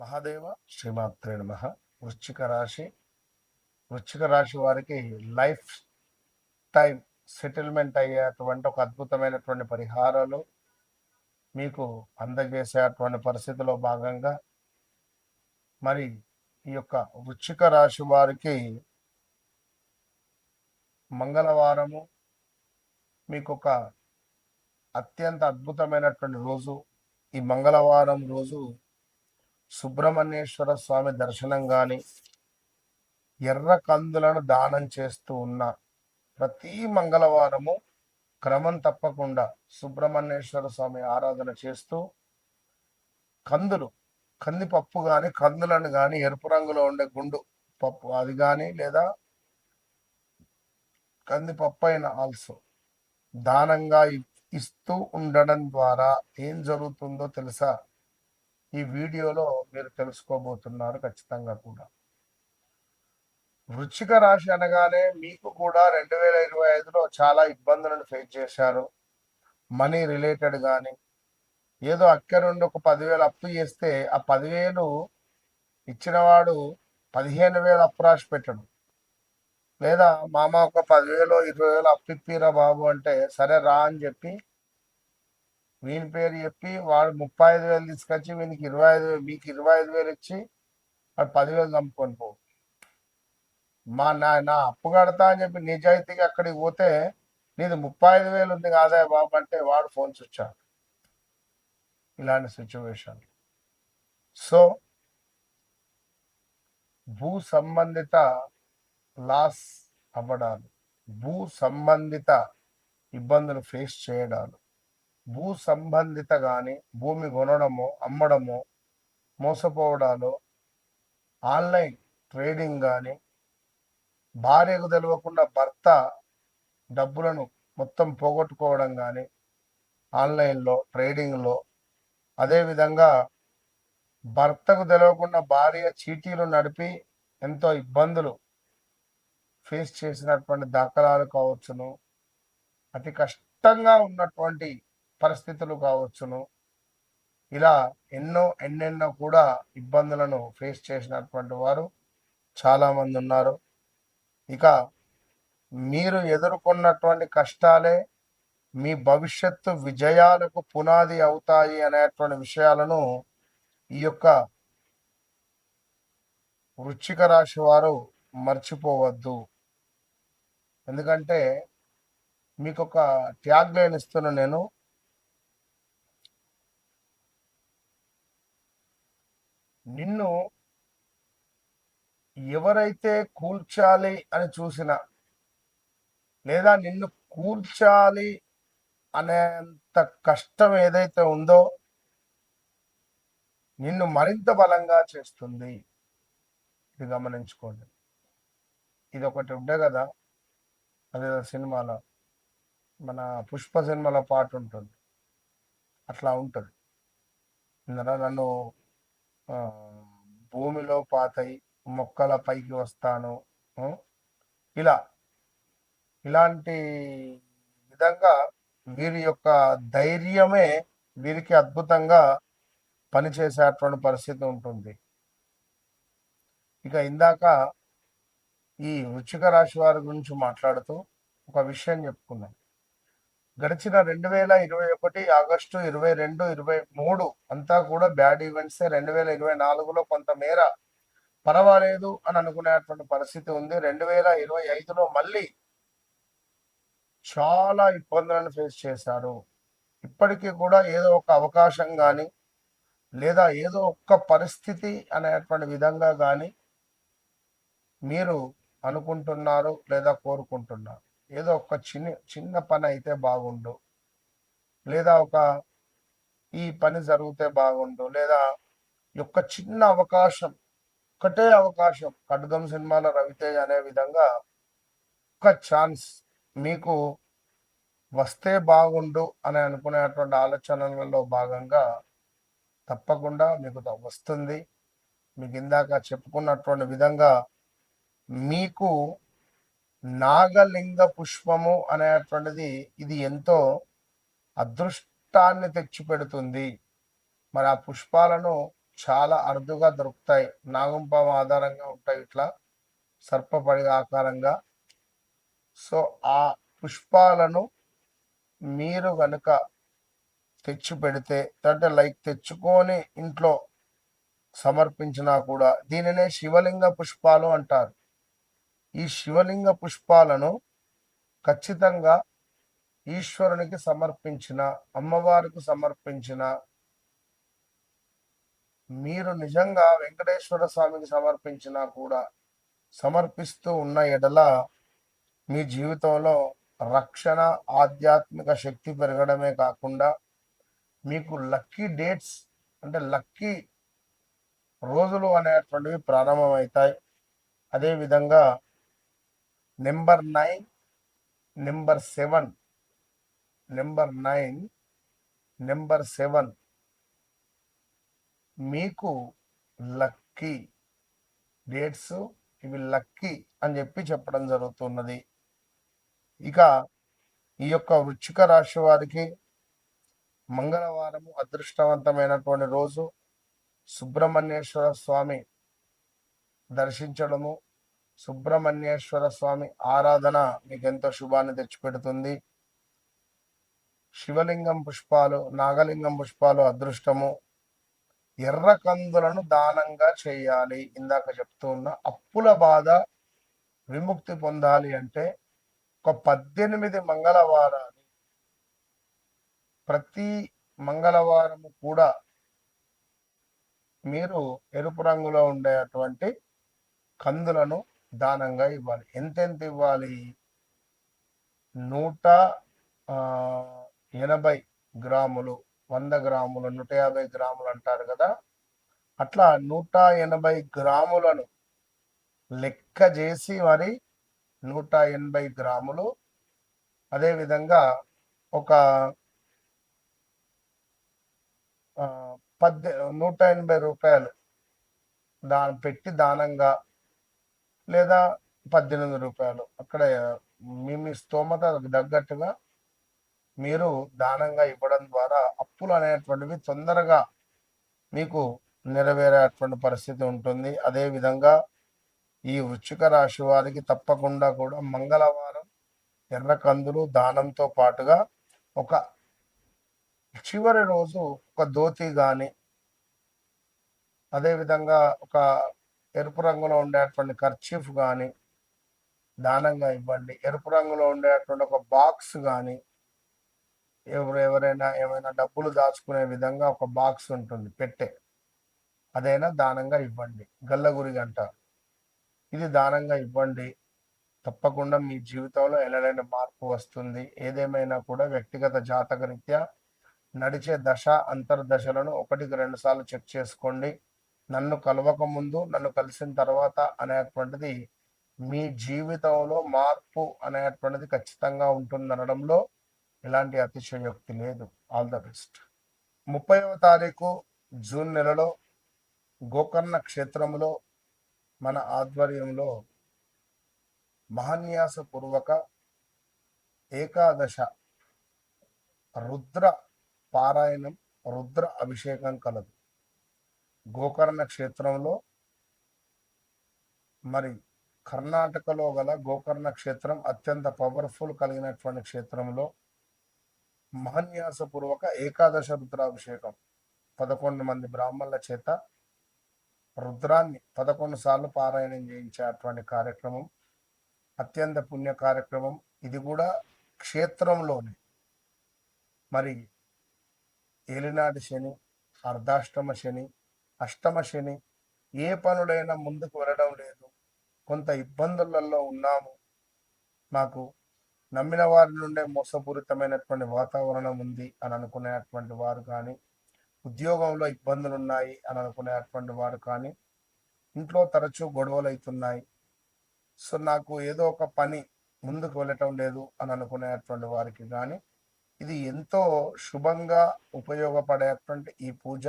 మహాదేవ శ్రీమాత్రే నమః. వృశ్చిక రాశి వారికి లైఫ్ టైం సెటిల్మెంట్ అయ్యేటువంటి ఒక అద్భుతమైనటువంటి పరిహారాలు మీకు అందజేసేటువంటి పరిస్థితిలో భాగంగా మరి ఈ యొక్క వృశ్చిక రాశి వారికి మంగళవారము మీకు ఒక అత్యంత అద్భుతమైనటువంటి రోజు. ఈ మంగళవారం రోజు సుబ్రహ్మణ్యేశ్వర స్వామి దర్శనం కానీ, ఎర్ర కందులను దానం చేస్తూ ఉన్న ప్రతి మంగళవారము క్రమం తప్పకుండా సుబ్రహ్మణ్యేశ్వర స్వామి ఆరాధన చేస్తూ కందిపప్పు కానీ, కందులను కానీ, ఎరుపు రంగులో ఉండే గుండు పప్పు అది కానీ, లేదా కందిపప్పు అయిన ఆల్సో దానంగా ఇస్తూ ఉండడం ద్వారా ఏం జరుగుతుందో తెలుసా? ఈ వీడియోలో మీరు తెలుసుకోబోతున్నారు ఖచ్చితంగా కూడా. వృశ్చిక రాశి అనగానే మీకు కూడా 2025లో చాలా ఇబ్బందులను ఫేస్ చేశారు. మనీ రిలేటెడ్ కానీ, ఏదో అక్కరుండి ఒక 10,000 అప్పు చేస్తే ఆ 10,000 ఇచ్చినవాడు 15,000 అప్పు రాసి పెట్టడు. లేదా మామ ఒక 10,000 20,000 అప్పు ఇప్పిరా బాబు అంటే సరే రా అని చెప్పి వీని పేరు చెప్పి వాడు 35,000 తీసుకొచ్చి వీనికి 25,000 మీకు 25,000 ఇచ్చి వాడు 10,000 చంపుకొని పో. నా అప్పు కడతా అని చెప్పి నిజాయితీగా అక్కడికి పోతే నీది 35,000 ఉంది కాదా బాబు అంటే వాడు ఫోన్ స్విచ్ ఆఫ్. ఇలాంటి సిచ్యువేషన్. సో భూ సంబంధిత లాస్ అవ్వడాలు, భూ సంబంధిత ఇబ్బందులు ఫేస్ చేయడాలు, భూ సంబంధిత కానీ భూమి కొనడము, అమ్మడము, మోసపోవడాలు, ఆన్లైన్ ట్రేడింగ్ కానీ, భార్యకు తెలియకుండా భర్త డబ్బులను మొత్తం పోగొట్టుకోవడం కానీ ఆన్లైన్లో ట్రేడింగ్లో, అదేవిధంగా భర్తకు తెలియకుండా భార్య చీటీలు నడిపి ఎంతో ఇబ్బందులు ఫేస్ చేసినటువంటి దాఖలాలు కావచ్చును, అతి కష్టంగా ఉన్నటువంటి పరిస్థితులు కావచ్చును. ఇలా ఎన్నెన్నో కూడా ఇబ్బందులను ఫేస్ చేసినటువంటి వారు చాలామంది ఉన్నారు. ఇక మీరు ఎదుర్కొన్నటువంటి కష్టాలే మీ భవిష్యత్తు విజయాలకు పునాది అవుతాయి అనేటువంటి విషయాలను ఈ యొక్క వృశ్చిక రాశి వారు మర్చిపోవద్దు. ఎందుకంటే మీకు ఒక ట్యాగ్ లైన్ ఇస్తున్నా నేను. నిన్ను ఎవరైతే కూల్చాలి అని చూసినా, లేదా నిన్ను కూల్చాలి అనేంత కష్టం ఏదైతే ఉందో నిన్ను మరింత బలంగా చేస్తుంది. ఇది గమనించుకోండి. ఇది ఒకటి ఉండే కదా, అదే సినిమాలో మన పుష్ప సినిమాలో పాట ఉంటుంది, అట్లా ఉంటుంది. నన్ను భూమిలో పాతై మొక్కల పైకి వస్తాను, ఇలాంటి విధంగా వీరి యొక్క ధైర్యమే వీరికి అద్భుతంగా పనిచేసేటువంటి పరిస్థితి ఉంటుంది. ఇక ఇందాక ఈ వృశ్చిక రాశి వారి గురించి మాట్లాడుతూ ఒక విషయం చెప్పుకున్నాం. గడిచిన 2021 ఆగస్టు 22, 23 అంతా కూడా బ్యాడ్ ఈవెంట్సే. 2024లో కొంతమేర పర్వాలేదు అని అనుకునేటువంటి పరిస్థితి ఉంది. 2025లో మళ్ళీ చాలా ఇబ్బందులను ఫేస్ చేశారు. ఇప్పటికీ కూడా ఏదో ఒక అవకాశం కానీ, లేదా ఏదో ఒక్క పరిస్థితి అనేటువంటి విధంగా కానీ మీరు అనుకుంటున్నారు లేదా కోరుకుంటున్నారు. ఏదో ఒక చిన్న పని అయితే బాగుండు, లేదా ఈ పని జరిగితే బాగుండు, లేదా యొక్క చిన్న అవకాశం, ఒకటే అవకాశం. ఖడ్గం సినిమాలో రవితేజ్ అనే విధంగా ఒక ఛాన్స్ మీకు వస్తే బాగుండు అని అనుకునేటువంటి ఆలోచనలలో భాగంగా తప్పకుండా మీకు వస్తుంది. మీకు ఇందాక చెప్పుకున్నటువంటి విధంగా మీకు నాగలింగ పుష్పము అనేటువంటిది ఇది ఎంతో అదృష్టాన్ని తెచ్చిపెడుతుంది. మరి ఆ పుష్పాలను చాలా అరుదుగా దొరుకుతాయి. నాగుంపాము ఆధారంగా ఉంటాయి, ఇట్లా సర్పపడి ఆకారంగా. సో ఆ పుష్పాలను మీరు గనుక తెచ్చి పెడితే, అంటే లైక్ తెచ్చుకొని ఇంట్లో సమర్పించినా కూడా, దీనినే శివలింగ పుష్పాలు అంటారు. ఈ శివలింగ పుష్పాలను ఖచ్చితంగా ఈశ్వరునికి సమర్పించిన, అమ్మవారికి సమర్పించిన, మీరు నిజంగా వెంకటేశ్వర స్వామికి సమర్పించినా కూడా, సమర్పిస్తూ ఉన్న ఎడల మీ జీవితంలో రక్షణ, ఆధ్యాత్మిక శక్తి పెరగడమే కాకుండా మీకు లక్కీ డేట్స్, అంటే లక్కీ రోజులు అనేటువంటివి ప్రారంభమవుతాయి. అదేవిధంగా నెంబర్ 9, నెంబర్ 7, నెంబర్ 9, నెంబర్ 7 మీకు లక్కీ డేట్స్, ఇవి లక్కీ అని చెప్పడం జరుగుతున్నది. ఇక ఈ యొక్క వృశ్చిక రాశి వారికి మంగళవారము అదృష్టవంతమైనటువంటి రోజు. సుబ్రహ్మణ్యేశ్వర స్వామి దర్శించడము, సుబ్రహ్మణ్యేశ్వర స్వామి ఆరాధన మీకు ఎంతో శుభాన్ని తెచ్చిపెడుతుంది. శివలింగం పుష్పాలు, నాగలింగం పుష్పాలు అదృష్టము. ఎర్ర కందులను దానంగా చేయాలి. ఇందాక చెప్తూ ఉన్న అప్పుల బాధ విముక్తి పొందాలి అంటే ఒక 18 మంగళవారాలు, ప్రతి మంగళవారము కూడా మీరు ఎరుపు రంగులో ఉండేటువంటి కందులను దానంగా ఇవ్వాలి. ఎంతెంత ఇవ్వాలి? 180 గ్రాములు, 100 గ్రాములు, 150 గ్రాములు అంటారు కదా, అట్లా 180 గ్రాములను లెక్క చేసి మరి 180 గ్రాములు, అదేవిధంగా ఒక 180 రూపాయలు పెట్టి దానంగా, లేదా 18 రూపాయలు, అక్కడ మీ స్తోమత తగ్గట్టుగా మీరు దానంగా ఇవ్వడం ద్వారా అప్పులు అనేటువంటివి తొందరగా మీకు నెరవేరేటువంటి పరిస్థితి ఉంటుంది. అదేవిధంగా ఈ వృశ్చిక రాశి వారికి తప్పకుండా కూడా మంగళవారం ఎర్ర కందులు దానంతో పాటుగా ఒక చివరి రోజు ఒక ధోతి కానీ, అదేవిధంగా ఒక ఎరుపు రంగులో ఉండేటువంటి కర్చీఫ్ కానీ దానంగా ఇవ్వండి. ఎరుపు రంగులో ఉండేటువంటి ఒక బాక్స్ కానీ, ఎవరైనా ఏమైనా డబ్బులు దాచుకునే విధంగా ఒక బాక్స్ ఉంటుంది, పెట్టే, అదైనా దానంగా ఇవ్వండి. గల్లగురి గంట, ఇది దానంగా ఇవ్వండి. తప్పకుండా మీ జీవితంలో ఎలాంటి మార్పు వస్తుంది. ఏదేమైనా కూడా వ్యక్తిగత జాతక రీత్యా నడిచే దశ అంతర్దశలను 1-2 సార్లు చెక్ చేసుకోండి. నన్ను కలవక ముందు, నన్ను కలిసిన తర్వాత అనేటువంటిది మీ జీవితంలో మార్పు అనేటువంటిది ఖచ్చితంగా ఉంటుందనడంలో ఎలాంటి అతిశయోక్తి లేదు. All the best. 30వ తారీఖు జూన్ నెలలో గోకర్ణ క్షేత్రంలో మన ఆధ్వర్యంలో మహాన్యాసపూర్వక ఏకాదశ రుద్ర పారాయణం, రుద్ర అభిషేకం కలదు. గోకర్ణ క్షేత్రంలో, మరి కర్ణాటకలో గల గోకర్ణ క్షేత్రం అత్యంత పవర్ఫుల్ కలిగినటువంటి క్షేత్రంలో మహాన్యాసపూర్వక ఏకాదశ రుద్రాభిషేకం, 11 మంది బ్రాహ్మణుల చేత రుద్రాన్ని 11 సార్లు పారాయణం చేయించేటువంటి కార్యక్రమం, అత్యంత పుణ్య కార్యక్రమం. ఇది కూడా క్షేత్రంలోనే. మరి ఏలినాటి శని, అర్ధాష్టమ శని, అష్టమ శని, ఏ పనులైనా ముందుకు వెళ్ళడం లేదు, కొంత ఇబ్బందులలో ఉన్నాము, మాకు నమ్మిన వారి నుండే మోసపూరితమైనటువంటి వాతావరణం ఉంది అని అనుకునేటువంటి వారు కానీ, ఉద్యోగంలో ఇబ్బందులు ఉన్నాయి అని అనుకునేటువంటి వారు కానీ, ఇంట్లో తరచూ గొడవలు అవుతున్నాయి, సో నాకు ఏదో ఒక పని ముందుకు వెళ్ళటం లేదు అని అనుకునేటువంటి వారికి కానీ, ఇది ఎంతో శుభంగా ఉపయోగపడేటువంటి ఈ పూజ,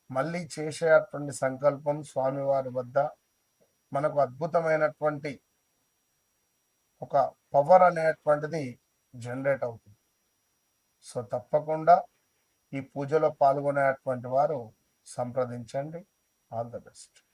మళ్ళీ చేసేటువంటి సంకల్పం స్వామివారి వద్ద మనకు అద్భుతమైనటువంటి ఒక పవర్ అనేటువంటిది జనరేట్ అవుతుంది. సో తప్పకుండా ఈ పూజలో పాల్గొనేటువంటి వారు సంప్రదించండి. All the best.